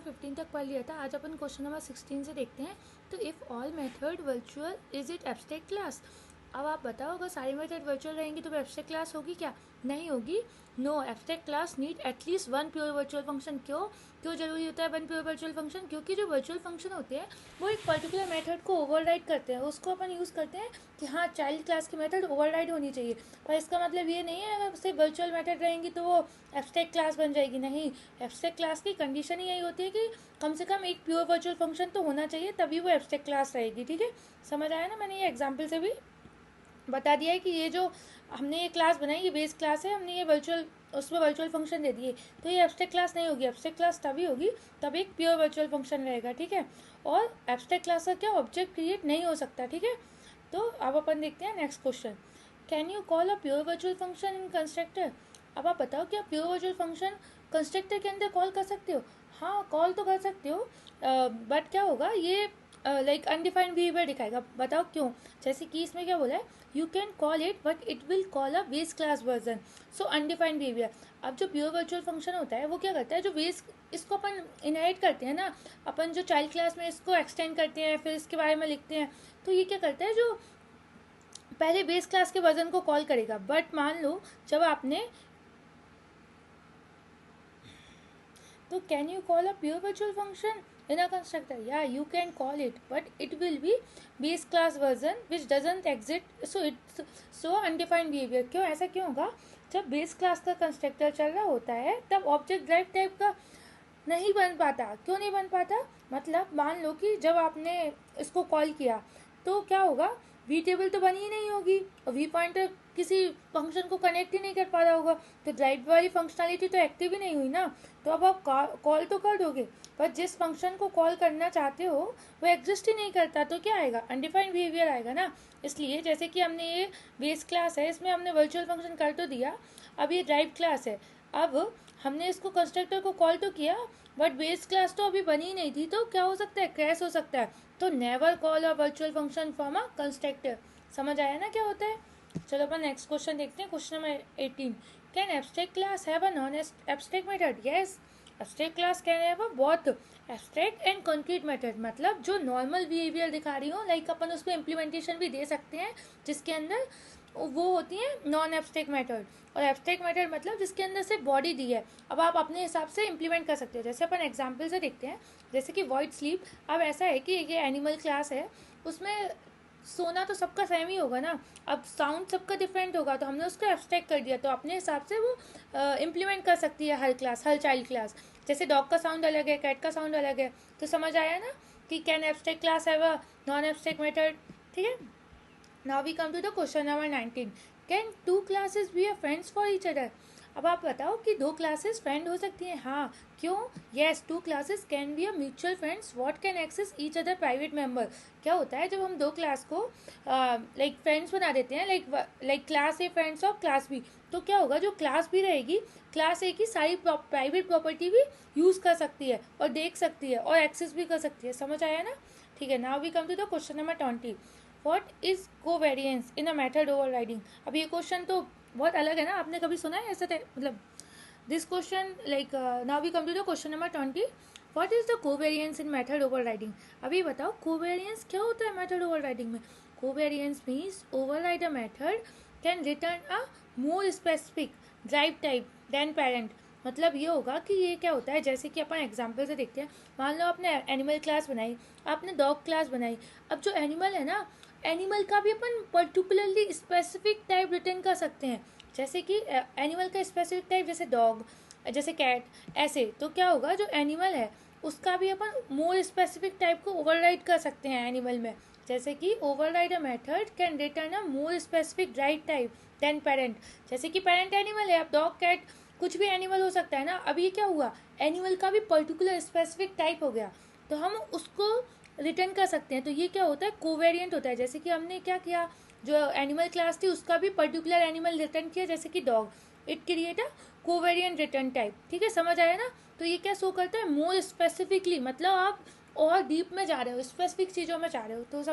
Number 15 तक पढ़ लिया था। आज अपन क्वेश्चन नंबर 16 से देखते हैं। तो if all method virtual is it abstract class. अब आप बताओ, अगर सारी मेथड वर्चुअल रहेंगी तो एब्स्ट्रैक्ट क्लास होगी क्या? नहीं होगी। No, abstract class need at least one pure virtual function. क्यों जरूरी होता है वन प्योर वर्चुअल फंक्शन? क्योंकि जो वर्चुअल फंक्शन होते हैं वो एक पर्टिकुलर मेथड को ओवरराइड करते हैं। उसको अपन यूज़ करते हैं कि हाँ, चाइल्ड क्लास की मेथड ओवरराइड होनी चाहिए, पर इसका मतलब ये नहीं है अगर सिर्फ वर्चुअल मेथड रहेंगी तो वो एब्स्ट्रैक्ट क्लास बन जाएगी। नहीं, एब्स्ट्रैक्ट क्लास की कंडीशन ही यही होती है कि कम से कम एक प्योर वर्चुअल फंक्शन तो होना चाहिए, तभी वो एब्स्ट्रैक्ट क्लास रहेगी। ठीक है, समझ आया ना? मैंने ये एग्जाम्पल से भी बता दिया है कि ये जो हमने ये क्लास बनाई ये बेस क्लास है, हमने ये वर्चुअल उसमें वर्चुअल फंक्शन दे दिए, तो ये एब्स्ट्रैक्ट क्लास नहीं होगी। एब्स्ट्रैक्ट क्लास तभी होगी तब एक प्योर वर्चुअल फंक्शन रहेगा। ठीक है, और एब्स्ट्रैक्ट क्लास का क्या ऑब्जेक्ट क्रिएट नहीं हो सकता। ठीक है, तो अब अपन देखते हैं next question. Can you call a pure virtual function in constructor? अब आप बताओ, क्या प्योर वर्चुअल फंक्शन कंस्ट्रक्टर के अंदर कॉल कर सकते हो? हाँ, कॉल तो कर सकते हो, बट क्या होगा, ये लाइक अनडिफाइंड वेरिएबल दिखाएगा। बताओ क्यों? जैसे कि इसमें क्या बोला है, you can call it but it will call a base class version, so undefined behaviour. अब जो प्योर वर्चुअल फंक्शन होता है वो क्या करता है, जो बेस इसको अपन इनहेरिट करते हैं ना, अपन जो चाइल्ड क्लास में इसको एक्सटेंड करते हैं, फिर इसके बारे में लिखते हैं, तो ये क्या करता है, जो पहले बेस क्लास के वर्जन को कॉल करेगा। बट मान लो जब आपने, तो can you call a pure virtual function in a constructor? Yeah, you can call it, but it will be base class version which doesn't exist, so it's so undefined behavior. क्यों ऐसा क्यों होगा? जब base class का constructor चल रहा होता है तब ऑब्जेक्ट ड्राइव टाइप का नहीं बन पाता। क्यों नहीं बन पाता? मतलब मान लो कि जब आपने इसको कॉल किया तो क्या होगा, वी टेबल तो बनी ही नहीं होगी और वी पॉइंटर किसी फंक्शन को कनेक्ट ही नहीं कर पा रहा होगा, तो ड्राइव वाली फंक्शनैलिटी तो एक्टिव ही नहीं हुई ना। तो अब आप कॉल तो कर दोगे, पर जिस फंक्शन को कॉल करना चाहते हो वो एग्जिस्ट ही नहीं करता, तो क्या आएगा? अनडिफाइंड बिहेवियर आएगा ना। इसलिए जैसे कि हमने ये बेस क्लास है, इसमें हमने वर्चुअल फंक्शन कर तो दिया, अब ये ड्राइव क्लास है, अब हमने इसको कंस्ट्रक्टर को कॉल तो किया, बट बेस क्लास तो अभी बनी ही नहीं थी, तो क्या हो सकता है? क्रैश हो सकता है। तो never call a virtual function from a constructor. समझ आया ना क्या होता है? चलो अपन नेक्स्ट क्वेश्चन देखते हैं। Question number 18, can abstract class have a non abstract method? Yes, abstract class can have a both abstract and concrete method. मतलब जो नॉर्मल बिहेवियर दिखा रही हो, लाइक अपन उसमें इम्प्लीमेंटेशन भी दे सकते हैं जिसके अंदर वो होती है नॉन एब्स्ट्रैक्ट मेथड, और एब्स्ट्रैक्ट मेथड मतलब जिसके अंदर से बॉडी दी है, अब आप अपने हिसाब से इम्प्लीमेंट कर सकते हो। जैसे अपन एग्जाम्पल से देखते हैं, जैसे कि वॉइड स्लीप। अब ऐसा है कि ये एनिमल क्लास है, उसमें सोना तो सबका सेम ही होगा ना, अब साउंड सबका डिफरेंट होगा, तो हमने उसको एब्स्ट्रैक्ट कर दिया, तो अपने हिसाब से वो इम्प्लीमेंट कर सकती है हर क्लास, हर चाइल्ड क्लास। जैसे डॉग का साउंड अलग है, कैट का साउंड अलग है, तो समझ आया ना कि can abstract class have a non abstract method. ठीक है, now we come to the question number 19, can two classes be a friends for each other? अब आप बताओ कि दो क्लासेस फ्रेंड हो सकती हैं? हाँ, क्यों? Yes, two classes can be a mutual friends what can access each other private member. क्या होता है जब हम दो क्लास को लाइक फ्रेंड्स बना देते हैं, like class A friends of class B, तो क्या होगा, जो क्लास बी रहेगी, क्लास ए की सारी प्राइवेट प्रॉपर्टी भी यूज़ कर सकती है और देख सकती है और एक्सेस भी कर सकती है। समझ आया ना? ठीक है, now we come to the question number 20, what is covariance in a method overriding? अब ये क्वेश्चन तो बहुत अलग है ना, आपने कभी सुना है ऐसा? मतलब this question like now we come to the question number 20, what is the covariance in method overriding? अभी बताओ कोवेरियंस क्या होता है मेथड ओवरराइडिंग में? Covariance means override a method can return a more specific drive type than parent. मतलब ये होगा कि ये क्या होता है, जैसे कि अपन एग्जाम्पल से देखते हैं। मान लो आपने एनिमल क्लास बनाई, आपने डॉग क्लास बनाई, अब जो एनिमल है ना, एनिमल का भी अपन पर्टिकुलरली स्पेसिफिक टाइप रिटर्न कर सकते हैं। जैसे कि एनिमल का स्पेसिफिक टाइप, जैसे डॉग, जैसे कैट, ऐसे। तो क्या होगा, जो एनिमल है उसका भी अपन मोर स्पेसिफिक टाइप को ओवरराइड कर सकते हैं एनिमल में। जैसे कि override a method can return a more specific drive type than parent. जैसे कि पेरेंट एनिमल है, अब डॉग कैट कुछ भी एनिमल हो सकता है ना। अब ये क्या हुआ, एनिमल का भी पर्टिकुलर स्पेसिफिक टाइप हो गया, तो हम उसको रिटर्न कर सकते हैं। तो ये क्या होता है, कोवेरिएंट होता है। जैसे कि हमने क्या किया, जो एनिमल क्लास थी उसका भी पर्टिकुलर एनिमल रिटर्न किया, जैसे कि dog, it create a covariant return type. ठीक है, समझ आया ना? तो ये क्या शो करता है, मोर स्पेसिफिकली, मतलब आप और डीप में जा रहे हो, स्पेसिफिक चीज़ों में जा रहे हो, तो समझ